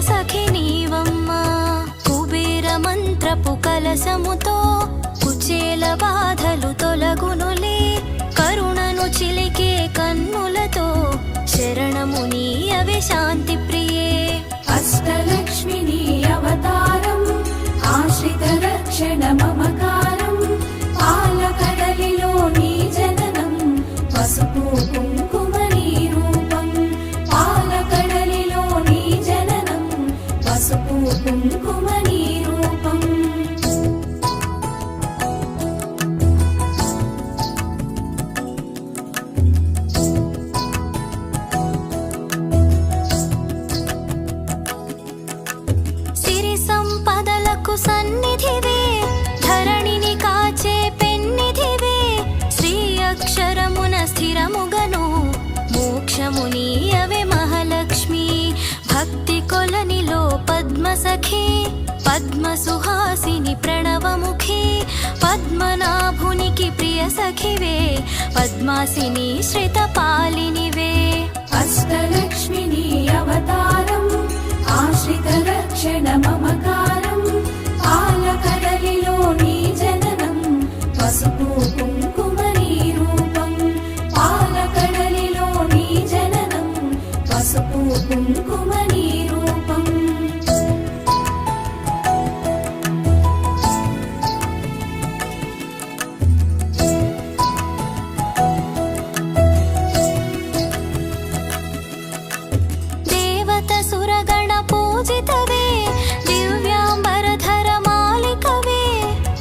సఖి నీవమ్మా. కుబేర మంత్రపు కలసముతో కుచేల బాధలు తొలగునులే. కరుణను చిలికే కన్నులతో శరణము నీయవే శాంతి ప్రియే. అష్టలక్ష్మి నీ అవతారం ఆశ్రిత రక్షణ మమకారం. పాలకడలిలో నీ జననం పసుపు కుంకుమ నీ రూపం. పాలకడలిలో నీ జననం పసుపు కుంకుమ నీ రూపం. సిరి సంపదలకు సన్నిధివే, ధరణిని కాచే పెన్నిధివే. శ్రీ అక్షరమున స్థిరముగను మోక్షము నీయవే మహాలక్ష్మి. భక్తి కొలనిలో పద్మ సఖి, పద్మ సుహాసిని ప్రణవముఖి. పద్మనాభునికి ప్రియ సఖివే, పద్మాసిని శ్రిత పాలినివే. అష్టలక్ష్మి నీ అవతారం ఆశ్రిత రక్షణ మమకారం. పాలకడలిలో నీ జననం పసుపు కుంకుమ నీ రూపం. పాలకడలిలో నీ జననం పసుపు కుంకుమ నీ రూపం. దేవత సురగణ పూజితవే, దివ్యాంబరధర మాలికవే.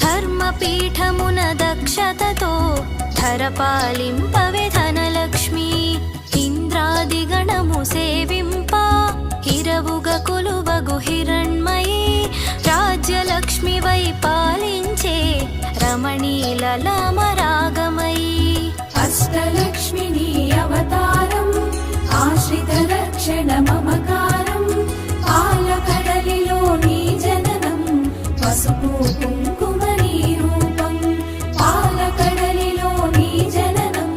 ధర్మపీఠమున దక్షతతో ధరపాలింపవే ధనలక్ష్మి. ఇంద్రాది గణము సేవింప హిరవుగ కొలువగు హిరణ్మయీ. రాజ్యలక్ష్మి వై పాలించే రమణీలలామరాగమయీ. అష్టలక్ష్మి నీ అవతారం ఆశ్రిత రక్షణ మమకారం. పాలకడలిలో నీ జననం పసుపు కుంకుమ నీ రూపం. పాలకడలిలో నీ జననం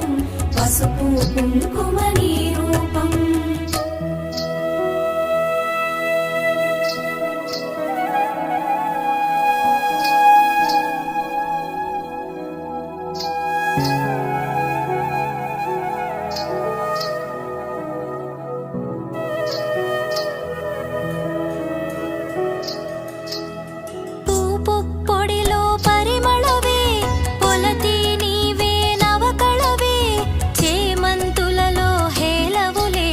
పసుపు కుంకుమ నీ రూపం. పూపుప్పొడిలో పరిమళవే, పొలతి నీవే నవకళవే. చేమంతులలో హేలవులే,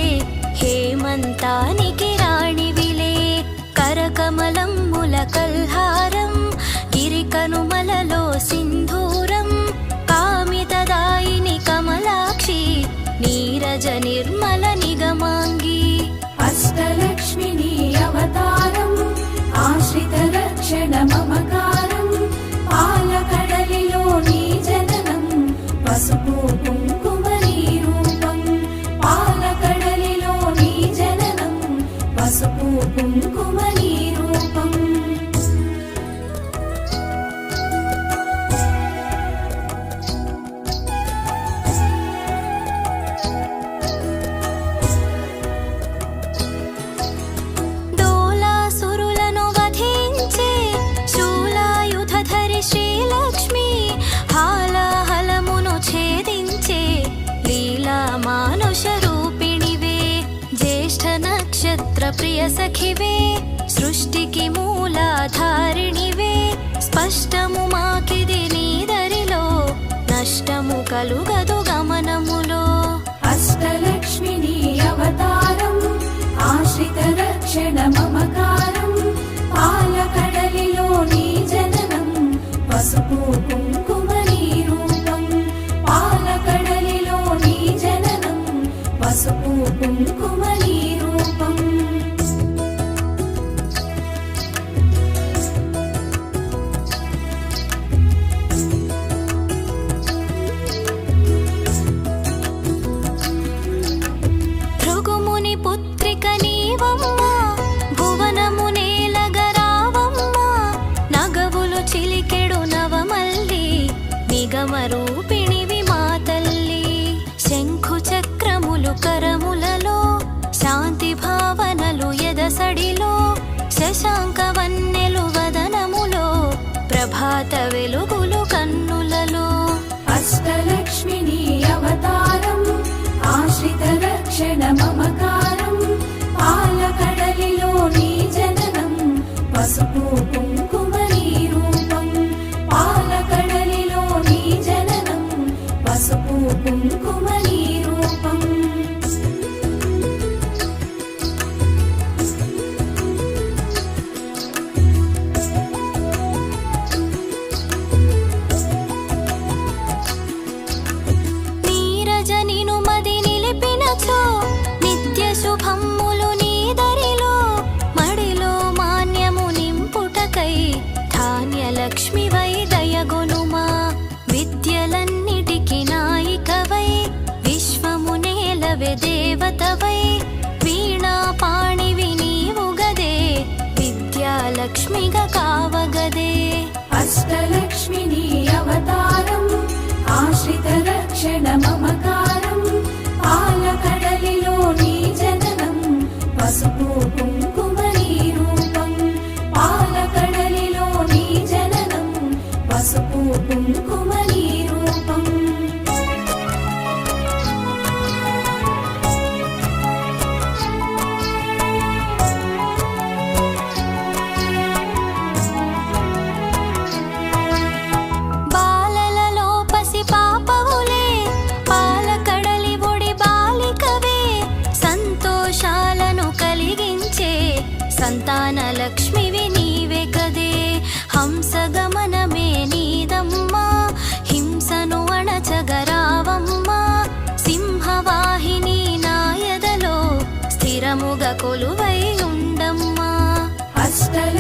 హేమంతానికి రాణివిలే. కరకమలమ్ముల కల్హారం, గిరికనుమలలో సింధూరం. కామితదాయిని కమలాక్షి, నీరజ నిర్మల నిగమాంగి. అష్టలక్ష్మి నీ అవతారం ఆశ్రిత రక్షణ మమకారం. పాలకడలిలో నీ జననం పసుపు కుంకుమ నీ రూపం. పాలకడలిలో నీ జననం పసుపు కుంకుమ నీ రూపం. డోలాసురులను వధించే శూలాయుధధరి శ్రీలక్ష్మి. హాలాహలమును ఛేదించే లీలా మానుష రూపిణివే. జ్యేష్ఠ నక్షత్ర ప్రియ సఖివే, సృష్టికి మూలాధారిణివే. స్పష్టము మాకిది నీదరిలో, నష్టము కలుగదు గమనములో. అష్టలక్ష్మి నీ అవతారం ఆశ్రిత రక్షణ మమకారం. పాలకడలిలో నీ జననం పసుపు కుంకుమ నీ రూపం. పాలకడలిలో నీ జననం పసుపు కుంకుమ నీ రూపం. భృగుముని పసుపు కుంకుమ నీ రూపం పాలకడలిలో నీ జననం పసుపు కుంకుమ నీ రూపం నీరజనిను మది నిలిపినచో నిత్య శుభమ్ములు నీ దరిలో మడిలో మాన్యము నింపుటకై ధాన్యలక్ష్మివై దయగొనుమా విద్యలన్నిటికి నాయికవై విశ్వము నేలవే దేవతవై వీణా పాణివి నీవుగదే విద్యాలక్ష్మిగా కావగదే అష్టలక్ష్మి నీ అవతారం ఆశ్రిత రక్షణ మమకారం పాలకడలిలో నీ జననం పసుపు కుంకుమ నీ రూపం పాలకడలిలో నీ జననం పసుపు కుంకుమ నీ రూపం బాలలలో పసి పాపవులే పాలకడలి ఒడి బాలికవే సంతోషాలను కలిగించే సంతాన లక్ష్మివి నీవే కదే హంసగమనమే నీదమ్మా హింసను అణచగరావమ్మా సింహవాహిని నాయదలో స్థిరముగా కొలువై ఉండమ్మా అష్టల